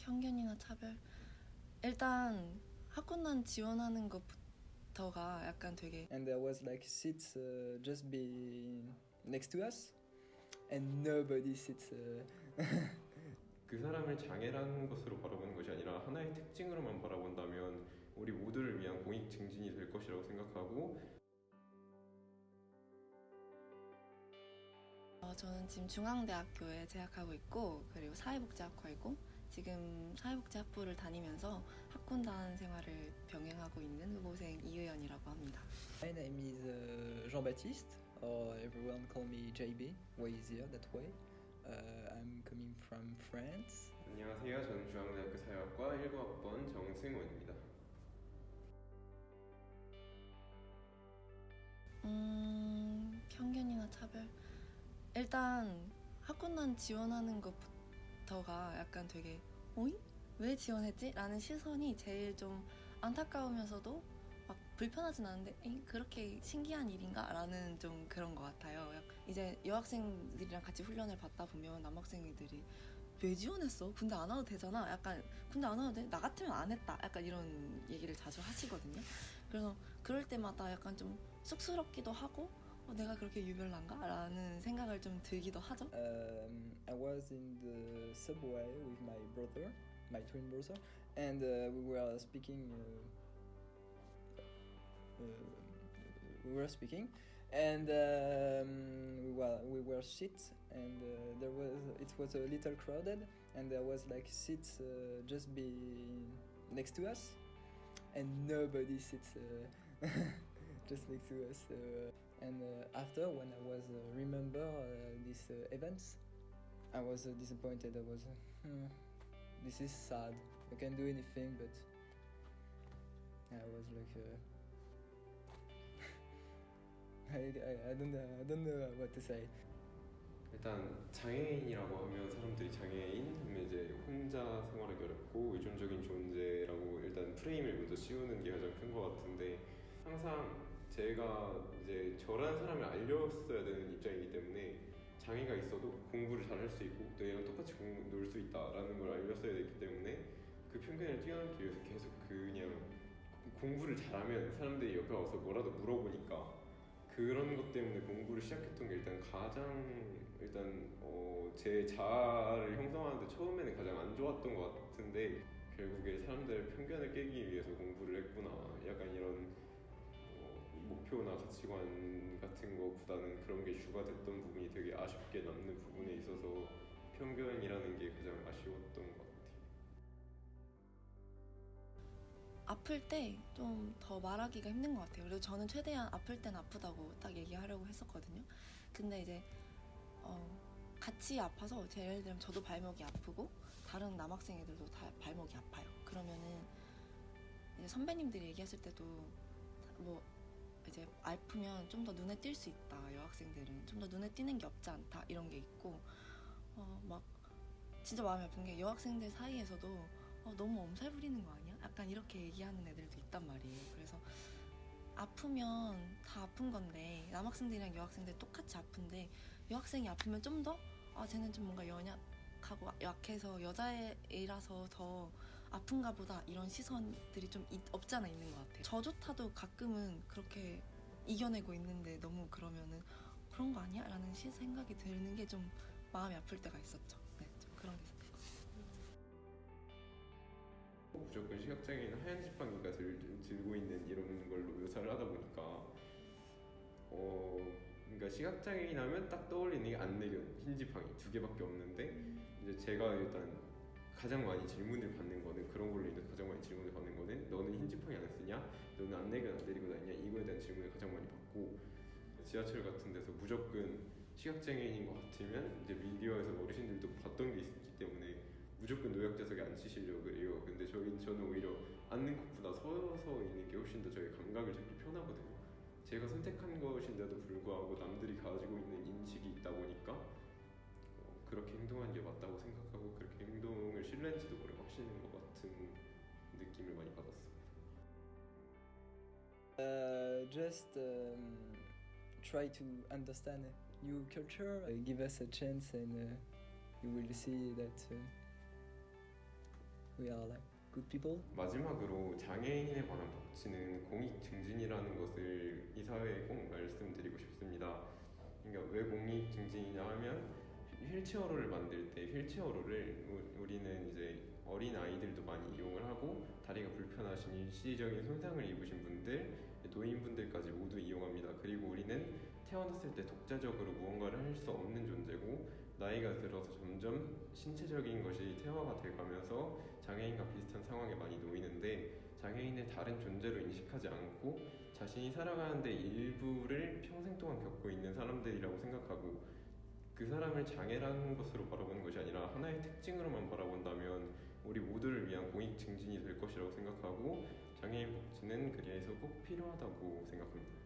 편견이나 차별? 일단 학군단 지원하는 것부터가 약간 되게 And there was like seats just be next to us, and nobody sits. 그 사람을 장애라는 것으로 바라보는 것이 아니라 하나의 특징으로만 바라본다면 우리 모두를 위한 공익 증진이 될 것이라고 생각하고 저는 지금 중앙대학교에 재학하고 있고 그리고 사회복지학과이고 지금 사회복지학부를 다니면서 학군단 생활을 병행하고 있는 후보생 이의연이라고 합니다. My name is Jean-Baptiste, or everyone call me JB. Way easier that way. I'm coming from France. 안녕하세요. 저는 중앙대학교 사회학과 19학번 정승원입니다. 편견이나 차별? 일단 학군단 지원하는 것부터가 약간 되게 어이? 왜 지원했지? 라는 시선이 제일 좀 안타까우면서도 막 불편하진 않은데 그렇게 신기한 일인가? 라는 좀 그런 것 같아요. 이제 여학생들이랑 같이 훈련을 받다 보면 남학생들이 왜 지원했어? 군대 안 와도 되잖아. 약간 군대 안 와도 돼? 나 같으면 안 했다. 약간 이런 얘기를 자주 하시거든요. 그래서 그럴 때마다 약간 좀 쑥스럽기도 하고 내가 그렇게 유별난가? 라는 생각을 좀 들기도 하죠. I was in the subway with my brother, my twin brother, and we were speaking. And we were seats, and it was a little crowded, and there was like seats just be next to us, and nobody sits just next to us. And after, when I was remember these events, I was disappointed. I was, this is sad. I can't do anything, but I was like. I don't know what to say. 일단 장애인이라고 하면 사람들이 장애인 하면 이제 혼자 생활하기 어렵고 의존적인 존재라고 일단 프레임을 먼저 씌우는 게 가장 큰 것 같은데 항상 제가 이제 저라는 사람을 알렸어야 되는 입장이기 때문에 장애가 있어도 공부를 잘 할 수 있고 너희랑 똑같이 놀 수 있다라는 걸 알렸어야 되기 때문에 그 편견을 뛰어넘기 위해서 계속 그냥 공부를 잘하면 사람들이 옆에 와서 뭐라도 물어보니까 그런 것 때문에 공부를 시작했던 게 제 자아를 형성하는데 처음에는 가장 안 좋았던 것 같은데 결국에 사람들의 편견을 깨기 위해서 공부를 했구나 약간 이런 목표나 가치관 같은 것보다는 그런 게 주가 됐던 부분이 되게 아쉽게 남는 부분에 있어서 편견이라는 게 가장 아쉬웠던 것 같아요. 아플 때 좀 더 말하기가 힘든 것 같아요. 그래서 저는 최대한 아플 땐 아프다고 딱 얘기하려고 했었거든요. 근데 이제 같이 아파서 예를 들면 저도 발목이 아프고 다른 남학생 애들도 다 발목이 아파요. 그러면은 이제 선배님들이 얘기했을 때도 뭐 이제 아프면 좀 더 눈에 띌 수 있다. 여학생들은 좀 더 눈에 띄는 게 없지 않다. 이런 게 있고 막 진짜 마음이 아픈 게 여학생들 사이에서도 너무 엄살 부리는 거 아니야? 약간 이렇게 얘기하는 애들도 있단 말이에요. 그래서 아프면 다 아픈 건데 남학생들이랑 여학생들 똑같이 아픈데 여학생이 아프면 좀 더 쟤는 좀 뭔가 연약하고 약해서 여자애라서 더 아픈가 보다 이런 시선들이 좀 없지 않아 있는 것 같아요. 저조차도 가끔은 그렇게 이겨내고 있는데 너무 그러면은 그런 거 아니야? 라는 생각이 드는 게 좀 마음이 아플 때가 있었죠. 네, 좀 그런 게 있었어요. 무조건 시각장애인 하얀 지팡이가 들고 있는 이런 걸로 묘사를 하다 보니까 그러니까 시각장애인 하면 딱 떠올리는 게 안내견, 흰 지팡이 두 개밖에 없는데 이제 제가 일단 가장 많이 질문을 받는 거는 그런 걸로 인해서 가장 많이 질문을 받는 거는 너는 흰 지팡이 안 쓰냐? 너는 안내견 안 데리고 다니냐? 이거에 대한 질문을 가장 많이 받고 지하철 같은 데서 무조건 시각장애인인 것 같으면 이제 미디어에서 어르신들도 봤던 게 있기 때문에 무조건 노약자석에 앉히시려고 그래요. 근데 저는 오히려 앉는 것보다 서서 있는 게 훨씬 더 저의 감각을 잡기 편하거든요. 제가 선택한 것인데도 불구하고 남들이 가지고 있는 인식이 있다 보니까 그렇게 행동하는 게 맞다고 생각하고 그렇게 행동을 신뢰한지도 모르게 확신인 것 같은 느낌을 많이 받았습니다. Just try to understand your culture. Give us a chance, and you will see that we are like good people. 마지막으로 장애인에 관한 복지는 공익증진이라는 것을 이 사회에 꼭 말씀드리고 싶습니다. 그러니까 왜 공익증진이냐 하면 휠체어로를 만들 때 휠체어로를 우리는 이제 어린 아이들도 많이 이용을 하고 다리가 불편하신 일시적인 손상을 입으신 분들, 노인분들까지 모두 이용합니다. 그리고 우리는 태어났을 때 독자적으로 무언가를 할 수 없는 존재고 나이가 들어서 점점 신체적인 것이 퇴화가 돼가면서 장애인과 비슷한 상황에 많이 놓이는데 장애인을 다른 존재로 인식하지 않고 자신이 살아가는데 일부를 평생 동안 겪고 있는 사람들이라고 생각하고 그 사람을 장애라는 것으로 바라보는 것이 아니라 하나의 특징으로만 바라본다면 우리 모두를 위한 공익 증진이 될 것이라고 생각하고 장애인 복지는 그래서 꼭 필요하다고 생각합니다.